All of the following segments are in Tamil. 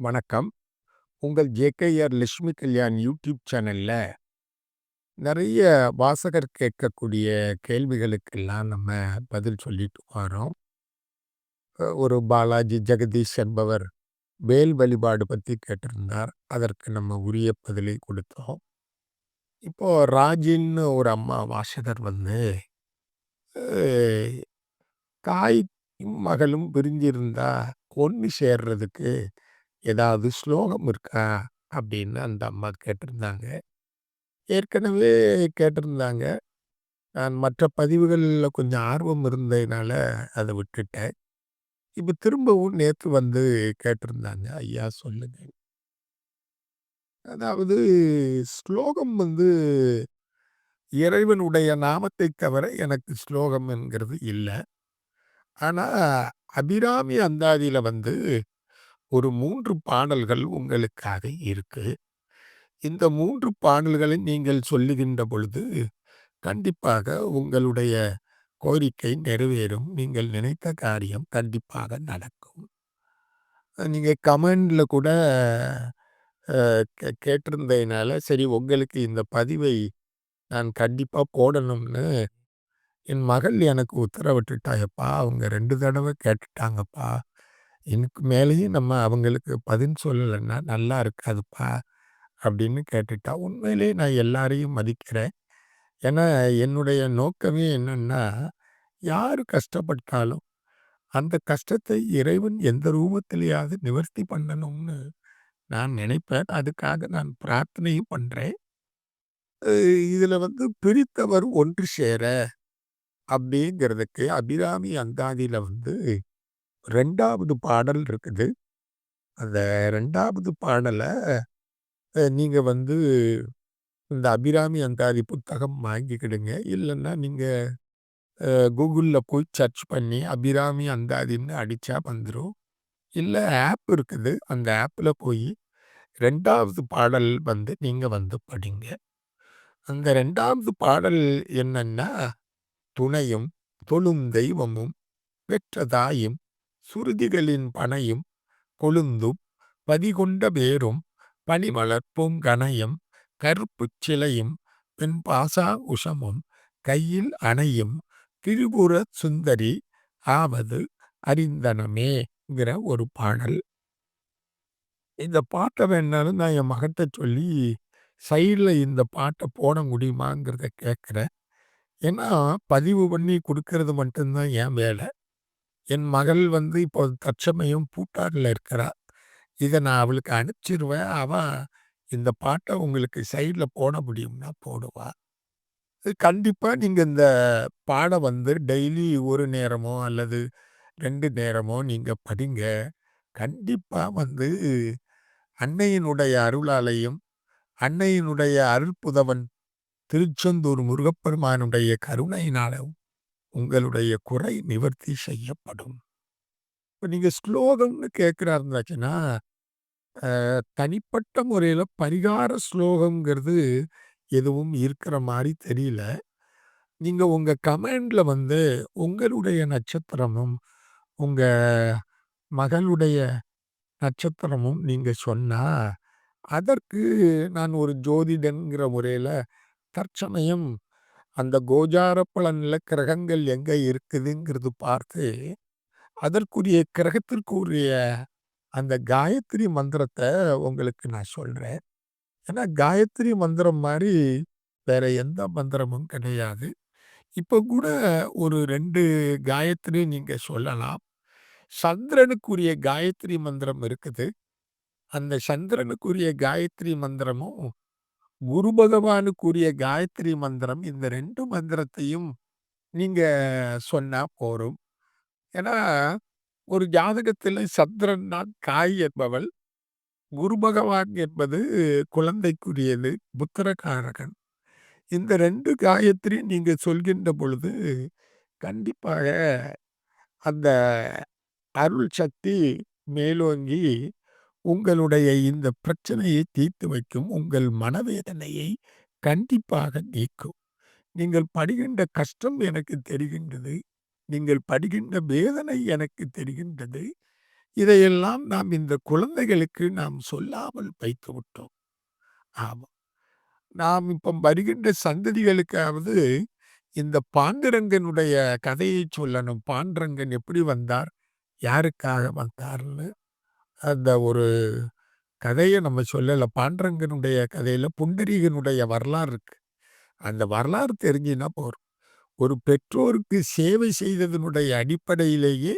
வணக்கம். உங்கள் ஜேகேஆர் லட்சுமி கல்யாண் யூடியூப் சேனல்ல நெறைய வாசகர் கேட்கக்கூடிய கேள்விகளுக்கெல்லாம் நம்ம பதில் சொல்லிட்டு வரோம். ஒரு பாலாஜி ஜெகதீஷ் என்பவர் வேல் வழிபாடு பத்தி கேட்டிருந்தார். அதற்கு நம்ம உரிய பதிலை கொடுத்தோம். இப்போ ராஜின்னு ஒரு அம்மா வாசகர் வந்து, அ தாயும் மகளும் பிரிஞ்சிருந்தா ஒண்ணு சேர்றதுக்கு ஏதாவது ஸ்லோகம் இருக்கா? அப்படின்னு அந்த அம்மா கேட்டிருந்தாங்க. ஏற்கனவே கேட்டிருந்தாங்க. நான் மற்ற பதிவுகள்ல கொஞ்சம் ஆர்வம் இருந்ததுனால அத விட்டுட்டேன். இப்ப திரும்பவும் நேத்து வந்து கேட்டிருந்தாங்க. ஐயா சொல்லுங்க. அதாவது ஸ்லோகம் வந்து இறைவனுடைய நாமத்தைத் தவிர எனக்கு ஸ்லோகம் என்கிறது இல்ல. ஆனா அபிராமி அந்தாதியில வந்து ஒரு 3 பாடல்கள் உங்களுக்காக இருக்கு. இந்த 3 பாடல்களை நீங்கள் சொல்லுகின்ற பொழுது, கண்டிப்பாக உங்களுடைய கோரிக்கை நிறைவேறும். நீங்கள் நினைத்த காரியம் கண்டிப்பாக நடக்கும். நீங்க கமெண்ட்ல கூட கேட்டிருந்ததுனால, சரி உங்களுக்கு இந்த பதிவை நான் கண்டிப்பா போடணும்னு என் மகள் எனக்கு உத்தரவிட்டுட்டா. "எப்பா அவங்க 2 தடவ கேட்டுட்டாங்கப்பா. இதுக்கு மேலேயும் நம்ம அவங்களுக்கு பதில் சொல்லலைன்னா நல்லா இருக்காதுப்பா" அப்படின்னு கேட்டுட்டா. உண்மையிலேயே நான் எல்லாரையும் மதிக்கிறேன். ஏன்னா என்னுடைய நோக்கமே என்னன்னா, யாரு கஷ்டப்பட்டாலும் அந்த கஷ்டத்தை இறைவன் எந்த ரூபத்திலயாவது நிவர்த்தி பண்ணணும்னு நான் நினைப்பேன். அதுக்காக நான் பிரார்த்தனையும் பண்றேன். அ இதுல வந்து பிரித்தவர் ஒன்று சேர அப்படிங்கிறதுக்கு அபிராமி அந்தாதியில வந்து 2வது பாடல் இருக்குது. அந்த 2வது பாடல நீங்க வந்து இந்த அபிராமி அந்தாதி புத்தகம் வாங்கிக்கிடுங்க. இல்லன்னா நீங்க கூகுள்ல போய் சர்ச் பண்ணி அபிராமி அந்தாதின்னு அடிச்சா வந்துரும். இல்ல ஆப் இருக்குது. அந்த ஆப்ல போய் 2வது பாடல் வந்து நீங்க வந்து படிங்க. அந்த 2வது பாடல் என்னன்னா, "துணையும் தொழும் தெய்வமும் பெற்ற தாயும் சுருதிகளின் பனையும் கொழுந்தும் பதிகொண்ட வேரும் பனிமலர் பூங்கணையும் கருப்புச் சிலையும் வெண்பாசா உஷமும் கையில் அணையும் திரிபுர சுந்தரி ஆவது அறிந்தனமேங்கிற ஒரு பாடல். இந்த பாட்ட வேணாலும் நான் என் மகட்ட சொல்லி, சைடுல இந்த பாட்ட போட முடியுமாங்கிறத கேட்கிறேன். ஏன்னா, பதிவு பண்ணி குடுக்கறது மட்டும் தான் என் வேல. என் மகள் வந்து இப்போ தற்சமயம் பூட்டார்ல இருக்கிறா. இத நான் அவளுக்கு அனுப்பிச்சிருவேன். அவ இந்த பாட்ட உங்களுக்கு சைடுல போட முடியும்னா போடுவா. கண்டிப்பா நீங்க இந்த பாட வந்து டெய்லி 1 நேரமோ அல்லது 2 நேரமோ நீங்க படிங்க. கண்டிப்பா வந்து அன்னையினுடைய அருளாலயும், அன்னையினுடைய அருட்புதவன் திருச்செந்தூர் முருகப்பெருமானுடைய கருணையினாலும் உங்களுடைய குறை நிவர்த்தி செய்யப்படும். இப்ப நீங்க ஸ்லோகம்னு கேட்கிறா இருந்தாச்சுன்னா, தனிப்பட்ட முறையில பரிகார ஸ்லோகம்ங்கிறது எதுவும் இருக்கிற மாரி தெரியல. நீங்க உங்க கமெண்ட்ல வந்து உங்களுடைய நட்சத்திரமும், உங்க மகளுடைய நட்சத்திரமும் நீங்க சொன்னா, அதற்கு நான் ஒரு ஜோதிடன்ங்கிற முறையில தற்சமயம் அந்த கோசார பலன்ல கிரகங்கள் எங்க இருக்குதுங்கிறது பார்த்து, அதற்குரிய கிரகத்திற்குரிய அந்த காயத்ரி மந்திரத்த உங்களுக்கு நான் சொல்றேன். ஏன்னா காயத்ரி மந்திரம் மாரி வேற எந்த மந்திரமும் கிடையாது. இப்ப கூட ஒரு 2 காயத்ரி நீங்க சொல்லலாம். சந்திரனுக்குரிய காயத்ரி மந்திரம் இருக்குது. அந்த சந்திரனுக்குரிய காயத்ரி மந்திரமும், குரு பகவானுக்குரிய காயத்ரி மந்திரம் இந்த 2 மந்திரத்தையும் நீங்க சொன்னா போரும். ஏன்னா, ஒரு ஜாதகத்தில சந்திரன் தான் காய் என்பவள். குரு பகவான் என்பது குழந்தைக்குரியது, புத்திரகாரகன். இந்த 2 காயத்ரி நீங்க சொல்கின்ற பொழுது, கண்டிப்பாக அந்த அருள் சக்தி மேலோங்கி, உங்களுடைய இந்த பிரச்சனையை தீர்த்து வைக்கும். உங்கள் மனவேதனையை கண்டிப்பாக நீக்கும். நீங்கள் படுகின்ற கஷ்டம் எனக்கு தெரிகின்றது. நீங்கள் படுகின்ற வேதனை எனக்கு தெரிகின்றது. இதையெல்லாம் நாம் இந்த குழந்தைகளுக்கு நாம் சொல்லாமல் வைத்து விட்டோம். ஆமா. நாம் இப்ப வருகின்ற சந்ததிகளுக்காவது இந்த பாண்டுரங்கனுடைய கதையை சொல்லணும். பாண்டுரங்கன் எப்படி வந்தார்? யாருக்காக வந்தார்ன்னு அந்த ஒரு கதைய நம்ம சொல்லல. பாண்டுரங்கனுடைய கதையில புண்டரீகனுடைய வரலாறு இருக்கு. அந்த வரலாறு தெரிஞ்சுனா போதும். ஒரு பெற்றோருக்கு சேவை செய்ததனுடைய அடிப்படையிலேயே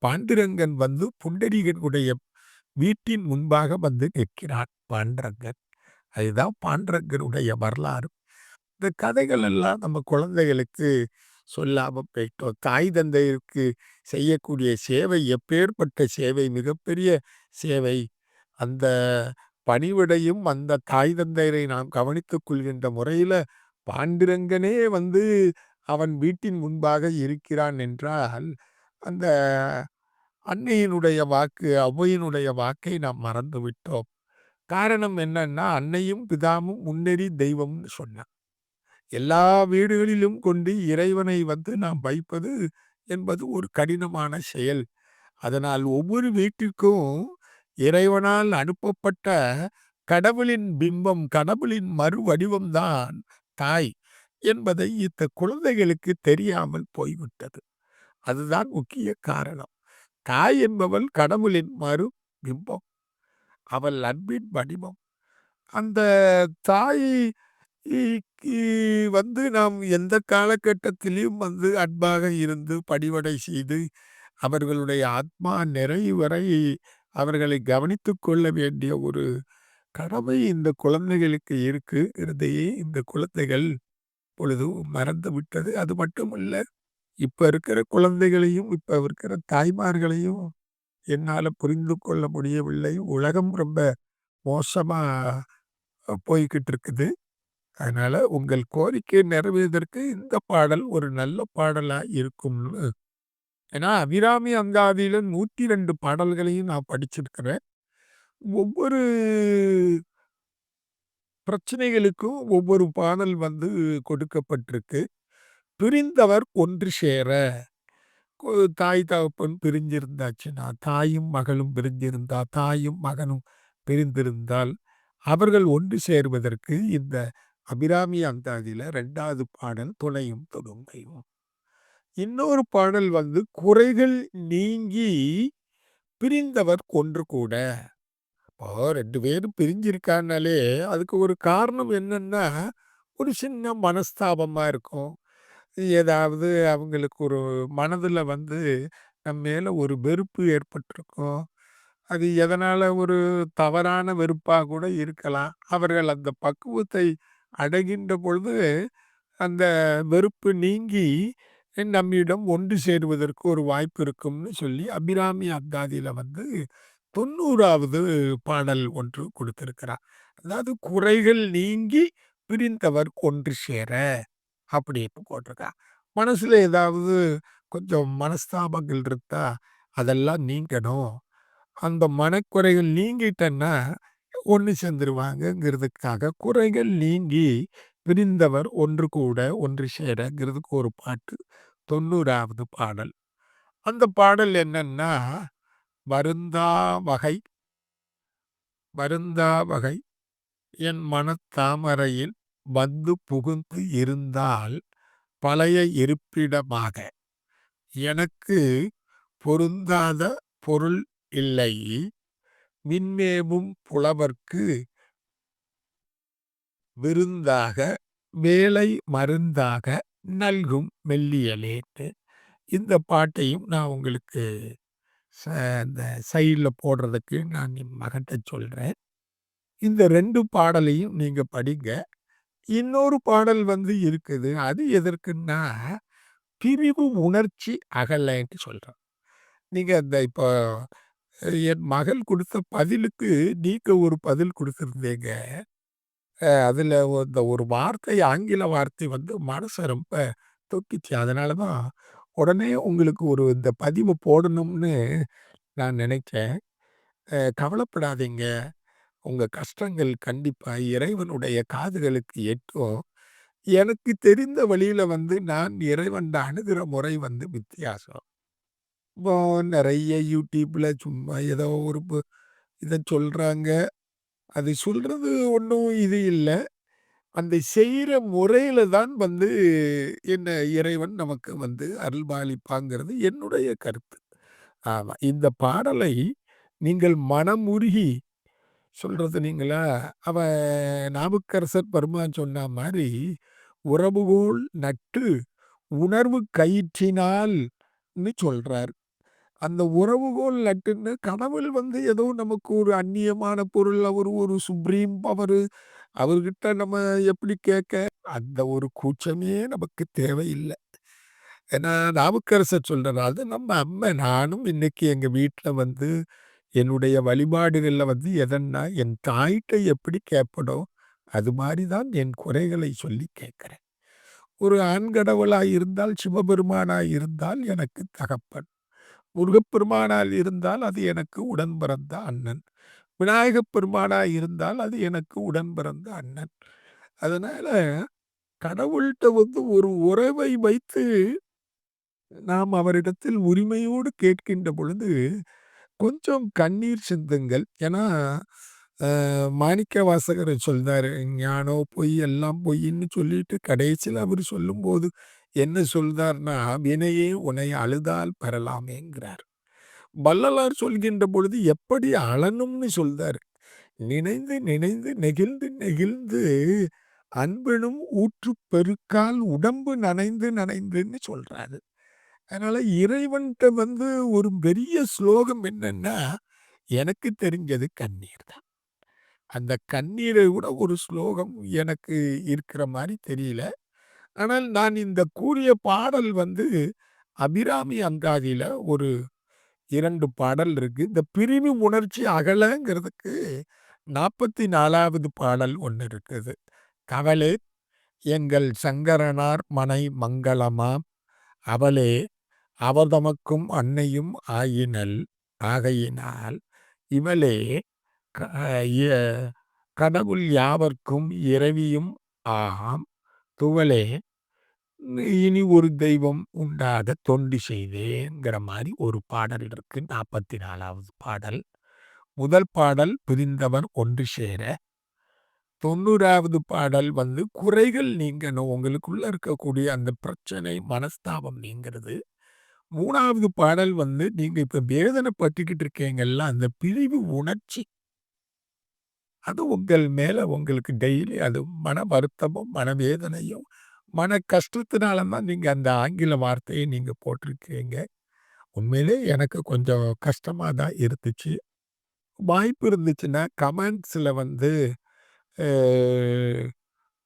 பாண்டுரங்கன் வந்து புண்டரீகனுடைய வீட்டின் முன்பாக வந்து நிற்கிறான் பாண்டுரங்கன். அதுதான் பாண்டுரங்கனுடைய வரலாறு. இந்த கதைகள் எல்லாம் நம்ம குழந்தைகளுக்கு சொல்லாம போயிட்டோம். தாய் தந்தையருக்கு செய்யக்கூடிய சேவை எப்பேற்பட்ட சேவை, மிகப்பெரிய சேவை. அந்த பணிவிடையும் அந்த தாய் தந்தையரை நாம் கவனித்துக் கொள்கின்ற முறையில பாண்டுரங்கனே வந்து அவன் வீட்டின் முன்பாக இருக்கிறான் என்றால், அந்த அன்னையினுடைய வாக்கு, ஔவையினுடைய வாக்கை நாம் மறந்து விட்டோம். காரணம் என்னன்னா, அன்னையும் பிதாவும் முன்னேறி தெய்வம்னு சொன்னான். எல்லா வீடுகளிலும் கொண்டு இறைவனை வந்து நாம் வைப்பது என்பது ஒரு கடினமான செயல். அதனால் ஒவ்வொரு வீட்டிற்கும் இறைவனால் அனுப்பப்பட்ட கடவுளின் பிம்பம், கடவுளின் மறுவடிவம் தான் தாய் என்பதை இந்த குழந்தைகளுக்கு தெரியாமல் போய்விட்டது. அதுதான் முக்கிய காரணம். தாய் என்பவள் கடவுளின் மறு பிம்பம். அவள் அன்பின் வடிவம். அந்த தாய் க்கு வந்து நாம் எந்த காலகட்டத்திலும் வந்து அன்பாக இருந்து பணிவிடை செய்து அவர்களுடைய ஆத்மா நிறைவு வரை அவர்களை கவனித்துக் கொள்ள வேண்டிய ஒரு கடமை இந்த குழந்தைகளுக்கு இருக்கு. இதையே இந்த குழந்தைகள் பொழுதும் மறந்து விட்டது. அது மட்டுமல்ல, இப்ப இருக்கிற குழந்தைகளையும், இப்ப இருக்கிற தாய்மார்களையும் என்னால புரிந்து கொள்ள முடியவில்லை. உலகம் ரொம்ப மோசமா போய்க்கிட்டு இருக்குது. அதனால உங்கள் கோரிக்கை நிறைவேறுவதற்கு இந்த பாடல் ஒரு நல்ல பாடலா இருக்கும்னு. ஏன்னா, அபிராமி அந்தாதியில 102 பாடல்களையும் நான் படிச்சிருக்கிறேன். ஒவ்வொரு பிரச்சனைகளுக்கும் ஒவ்வொரு பாடல் வந்து கொடுக்கப்பட்டிருக்கு. பிரிந்தவர் ஒன்று சேர. தாய் தகப்பன் பிரிஞ்சிருந்தாச்சுன்னா, தாயும் மகளும் பிரிஞ்சிருந்தா, தாயும் மகனும் பிரிந்திருந்தால், அவர்கள் ஒன்று சேர்வதற்கு இந்த அபிராமி அந்தாதியில 2வது பாடல் துணையும் தொடுமையும். இன்னொரு பாடல் வந்து குறைகள் நீங்கி பிரிந்தவர் ஒன்று கூட. இப்போ 2 பேரும் பிரிஞ்சிருக்கான்னாலே, அதுக்கு ஒரு காரணம் என்னன்னா, ஒரு சின்ன மனஸ்தாபமா இருக்கும். ஏதாவது அவங்களுக்கு ஒரு மனதுல வந்து நம் மேல ஒரு வெறுப்பு ஏற்பட்டிருக்கும். அது எதனால ஒரு தவறான வெறுப்பா கூட இருக்கலாம். அவர்கள் அந்த பக்குவத்தை அடைகின்ற பொழுது, அந்த வெறுப்பு நீங்கி நம்மிடம் ஒன்று சேருவதற்கு ஒரு வாய்ப்பு இருக்கும்னு சொல்லி, அபிராமி அந்தாதியில வந்து 90வது பாடல் ஒன்று கொடுத்திருக்கிறார். அதாவது குறைகள் நீங்கி பிரிந்தவர் ஒன்று சேர அப்படின்னு போட்டிருக்கா. மனசுல ஏதாவது கொஞ்சம் மனஸ்தாபங்கள் இருந்தா, அதெல்லாம் நீங்கணும். அந்த மனக்குறைகள் நீங்கிட்டன்னா, ஒண்ணு சேர்ந்துருவாங்கங்கிறதுக்காக, குறைகள் நீங்கி பிரிந்தவர் ஒன்று கூட ஒன்று சேரங்கிறதுக்கு ஒரு பாட்டு. 90வது பாடல். அந்த பாடல் என்னன்னா, வருந்தா வகை வருந்தா வகை என் மனத்தாமரையில் வந்து புகுந்து இருந்தால் பழைய இருப்பிடமாக எனக்கு பொருந்தாத பொருள் இல்லை மின்மேவும் புலவர்க்கு விருந்தாக வேலை மருந்தாக நல்கும் மெல்லியலேன்னு. இந்த பாட்டையும் நான் உங்களுக்கு இந்த சைடுல போடுறதுக்கு நான் என் மகன்கிட்ட சொல்றேன். இந்த 2 பாடலையும் நீங்க படிங்க. இன்னொரு பாடல் வந்து இருக்குது. அது எதற்குன்னா, பிரிவு உணர்ச்சி அகலைன்ட்டு சொல்றேன். நீங்க அந்த இப்போ என் மகள் குடுத்த பதிலுக்கு நீங்க ஒரு பதில் குடுத்திருந்தீங்க. அதுல இந்த ஒரு வார்த்தை, ஆங்கில வார்த்தை வந்து மனச ரொம்ப தொட்டுச்சு. அதனால தான் உடனே உங்களுக்கு ஒரு இந்த பதிவு போடணும்னு நான் நினைச்சேன். கவலைப்படாதீங்க. உங்க கஷ்டங்கள் கண்டிப்பா இறைவனுடைய காதுகளுக்கு எட்டும். எனக்கு தெரிந்த வழியில வந்து நான் இறைவன்ட அணுகுற முறை வந்து வித்தியாசம். இப்போ நெறைய YouTubeல சும்மா ஏதோ ஒரு இத சொல்றாங்க. அது சொல்றது ஒண்ணும் இது இல்ல. அந்த செய்ற முறையில தான் என்ன இறைவன் நமக்கு அருள்பாலிப்பாங்கிறது என்னுடைய கருத்து. ஆமா. இந்த பாடலை நீங்கள் மனமுருகி சொல்றது நீங்களா, அவன் நாவுக்கரசர் பெருமான் சொன்னா மாரி, "உறவுகோள் நட்டு உணர்வு கயிற்றினால்ன்னு" சொல்றாரு. அந்த உறவுகோல் நட்டுன்னு கடவுள் ஏதோ நமக்கு ஒரு அந்நியமான பொருள், அவரு ஒரு சுப்ரீம் பவரு, அவர்கிட்ட நம்ம எப்படி கேட்க? அந்த ஒரு கூச்சமே நமக்கு தேவையில்ல. ஏன்னா நாவுக்கரசர் சொல்றாரு, அது நம்ம அம்மை. நானும் இன்னைக்கு எங்க வீட்ல என்னுடைய வழிபாடுகள்ல எதன்னா, என் தாயிட்ட எப்படி கேட்பனோ, அது மாரி தான் என் குறைகளை சொல்லி கேட்கிறேன். ஒரு ஆண் கடவுளாய் இருந்தால், சிவபெருமானாய் இருந்தால் எனக்கு தகப்பன். முருகப்பெருமானாய் இருந்தால் அது எனக்கு உடன் பிறந்த அண்ணன். விநாயகப் பெருமானாய் இருந்தால் அது எனக்கு உடன் பிறந்த அண்ணன். அதனால கடவுள்ட்ட ஒரு உறவை வைத்து நாம் அவரிடத்தில் உரிமையோடு கேட்கின்ற பொழுது, கொஞ்சம் கண்ணீர் சிந்துங்கள். ஏன்னா, மாணிக்கவாசகர் சொல்றாரு, "ஞானோ பொய் எல்லாம் பொய்ன்னு" சொல்லிட்டு கடைசியில அவரு சொல்லும்போது என்ன சொல்றார்ன்னா, "வினையே உனை அழுதால் பெறலாமேங்கிறார்." வள்ளலார் சொல்கின்ற பொழுது எப்படி அழணும்னு சொல்றாரு. "நினைந்து நினைந்து நெகிழ்ந்து நெகிழ்ந்து அன்பெனும் ஊற்றுப் பெருக்கால் உடம்பு நனைந்து நனைந்துன்னு" சொல்றாரு. அதனால இறைவன்ட்ட ஒரு பெரிய ஸ்லோகம் என்னன்னா, எனக்கு தெரிஞ்சது கண்ணீர் தான். அந்த கண்ணீரை விட ஒரு ஸ்லோகம் எனக்கு இருக்கிற மாரி தெரியல. ஆனால் நான் இந்த கூறிய பாடல் அபிராமி அந்தாதியில ஒரு 2 பாடல் இருக்கு. இந்த பிரிவு உணர்ச்சி அகலங்கிறதுக்கு 44வது பாடல் ஒண்ணு இருக்குது. "கவலே எங்கள் சங்கரனார் மனை மங்களமாம் அவளே அவதமக்கும் அன்னையும் ஆகையினால் இவளே க ய கடவுள் யாவர்க்கும் இறைவியும் ஆகாம் துவளே இனி ஒரு தெய்வம் உண்டாக தொண்டு செய்தேங்கிற மாரி ஒரு பாடல் இருக்கு. 44வது பாடல். முதல் பாடல் பிரிந்தவர் ஒன்று சேர. 90வது பாடல் குறைகள் நீங்கணும். உங்களுக்குள்ள இருக்கக்கூடிய அந்த பிரச்சனை, மனஸ்தாபம் நீங்கிறது. 3வது பாடல் நீங்க இப்ப வேதனைப்பட்டுக்கிட்டு இருக்கீங்கல்ல, அந்த பிரிவு உணர்ச்சி. அது உங்கள் மேல உங்களுக்கு டெய்லி அது மன வருத்தமும், மனவேதனையும், மன கஷ்டத்தினால தான் நீங்க அந்த ஆங்கில வார்த்தைய நீங்க போட்டிருக்கிறீங்க. உண்மையிலே எனக்கு கொஞ்சம் கஷ்டமா தான் இருந்துச்சு. வாய்ப்பு இருந்துச்சுன்னா கமெண்ட்ஸ்ல அ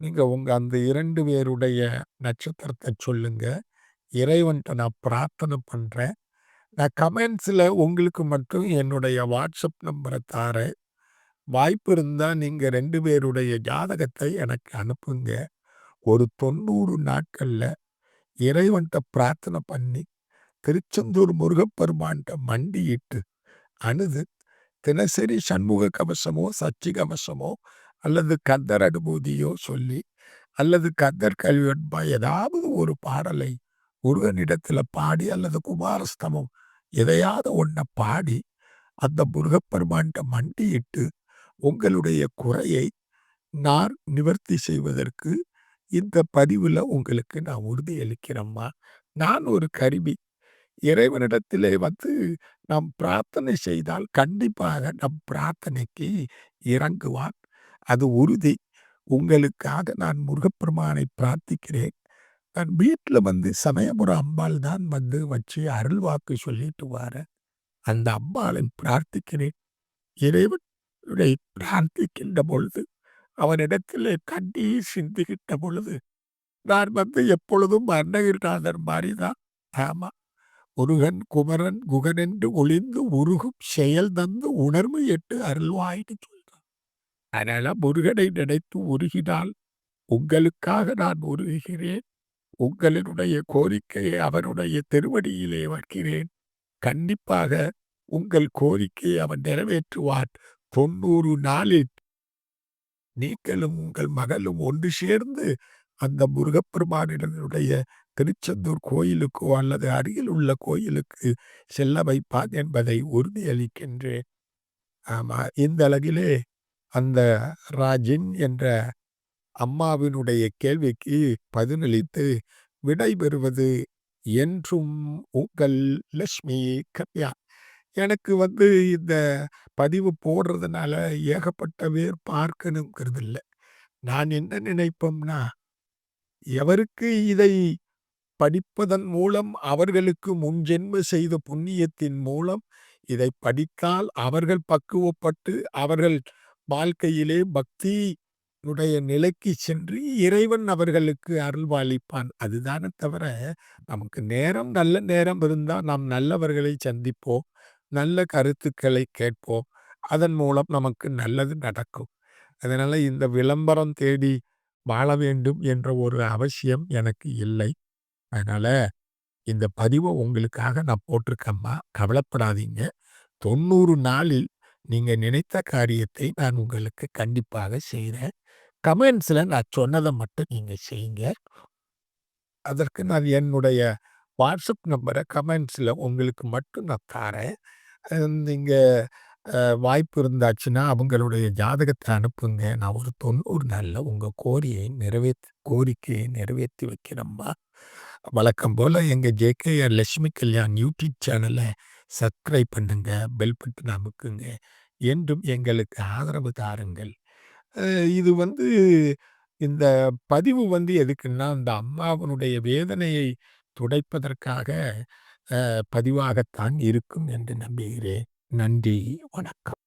நீங்க உங்க அந்த 2 பேருடைய நட்சத்திரத்த சொல்லுங்க. இறைவன்ட்ட நான் பிரார்த்தனை பண்றேன். நான் கமெண்ட்ஸ்ல உங்களுக்கு மட்டும் என்னுடைய வாட்ஸ்அப் நம்பர தாரேன். வாய்ப்பு இருந்தா நீங்க 2 பேருடைய ஜாதகத்தை எனக்கு அனுப்புங்க. ஒரு 90 நாட்கள்ல இறைவன்ட்ட பிரார்த்தனை பண்ணி, திருச்செந்தூர் முருகப்பெருமான்ட்ட மண்டியிட்டு, அழுது, தினசரி சண்முக கவசமோ, சச்சி கவசமோ அல்லது கந்தர் அனுபூதியோ சொல்லி, அல்லது கந்தர் கலிவெண்பா ஏதாவது ஒரு பாடலை முருகனிடத்தில பாடி அல்லது குமாரஸ்தவம் எதையாவது ஒண்ண பாடி, அந்த முருகப்பெருமான்ட்ட மண்டியிட்டு, உங்களுடைய குறையை நான் நிவர்த்தி செய்வதற்கு இந்த பதிவுல உங்களுக்கு நான் உறுதியளிக்கிறேம்மா. நான் ஒரு கருவி. இறைவனிடத்திலே நாம் பிரார்த்தனை செய்தால் கண்டிப்பாக நம் பிரார்த்தனைக்கு இறங்குவார். அது உறுதி. உங்களுக்காக நான் முருகப்பெருமானை பிரார்த்திக்கிறேன். நான் வீட்ல சமயபுர அம்பாள் தான் வச்சு அருள்வாக்கு சொல்லிட்டு வாரேன். அந்த அம்பாளை பிரார்த்திக்கிறேன். இறைவனை பிரார்த்திக்கின்ற பொழுது, அவனிடத்திலே கண்ணீர் சிந்துகின்ற பொழுது, நான் எப்பொழுதும் அருணகிரிநாதர் மாரி தான். ஆமா. முருகன், குமரன், குகனென்று ஒளிந்து உருகும் செயல் தந்து உணர்வு எட்டு அருள்வாய்ன்னு சொல்றான். அதனால முருகனை நினைத்து உருகினால், உங்களுக்காக நான் உருகுகிறேன். உங்களினுடைய கோரிக்கையை அவருடைய திருவடியிலே வைக்கிறேன். கண்டிப்பாக உங்கள் கோரிக்கையை அவன் நிறைவேற்றுவான். 90 நாளில் நீங்களும் உங்கள் மகளும் ஒன்று சேர்ந்து அந்த முருகப்பெருமானினுடைய திருச்செந்தூர் கோயிலுக்கோ அல்லது அருகில் உள்ள கோயிலுக்கு செல்ல வைப்பான் என்பதை உறுதியளிக்கின்றேன். ஆமா. இந்த அளவிலே அந்த ராஜின் என்ற அம்மாவினுடைய கேள்விக்கு பதிலளித்து விடைபெறுவது என்றும் உங்கள் லட்சுமி கல்யா. எனக்கு இந்த பதிவு போடுறதுனால ஏகப்பட்ட பேர் பார்க்கணுங்கிறது இல்ல. நான் என்ன நினைப்போம்னா, எவருக்கு இதை படிப்பதன் மூலம் அவர்களுக்கு முன்ஜென்ம செய்த புண்ணியத்தின் மூலம் இதை படித்தால் அவர்கள் பக்குவப்பட்டு அவர்கள் வாழ்க்கையிலே பக்தியுடைய நிலைக்கு சென்று இறைவன் அவர்களுக்கு அருள்பாலிப்பான். அதுதானே தவிர, நமக்கு நேரம் நல்ல நேரம் இருந்தா நாம் நல்லவர்களை சந்திப்போம். நல்ல கருத்துக்களை கேட்போம். அதன் மூலம் நமக்கு நல்லது நடக்கும். அதனால இந்த விளம்பரம் தேடி வாழ வேண்டும் என்ற ஒரு அவசியம் எனக்கு இல்லை. அதனால இந்த பதிவ உங்களுக்காக நான் போட்டிருக்கேம்மா. கவலைப்படாதீங்க. 90 நாளில் நீங்க நினைத்த காரியத்தை நான் உங்களுக்கு கண்டிப்பாக செய்றேன். கமெண்ட்ஸ்ல நான் சொன்னத மட்டும் நீங்க செய்யுங்க. அதற்கு நான் என்னுடைய வாட்ஸ்அப் நம்பர கமெண்ட்ஸ்ல உங்களுக்கு மட்டும் நான் தாரேன். நீங்க வாய்ப்பு இருந்தாச்சுன்னா, அவங்களுடைய ஜாதகத்த அனுப்புங்க. நான் ஒரு 90 நாள்ல உங்க கோரிக்கையை நிறைவேத்தி வைக்கிறேம்மா. வழக்கம் போல எங்க ஜேகேஆர் லட்சுமி கல்யாண் யூடியூப் சேனல சப்ஸ்கிரைப் பண்ணுங்க. பெல் பட்டன் அமுக்குங்க. என்றும் எங்களுக்கு ஆதரவு தாருங்கள். இது இந்த பதிவு எதுக்குன்னா, அந்த அம்மாவனுடைய வேதனையை துடைப்பதற்காக பதிவாகத்தான் இருக்கும் என்று நம்புகிறேன். நன்றி, வணக்கம்.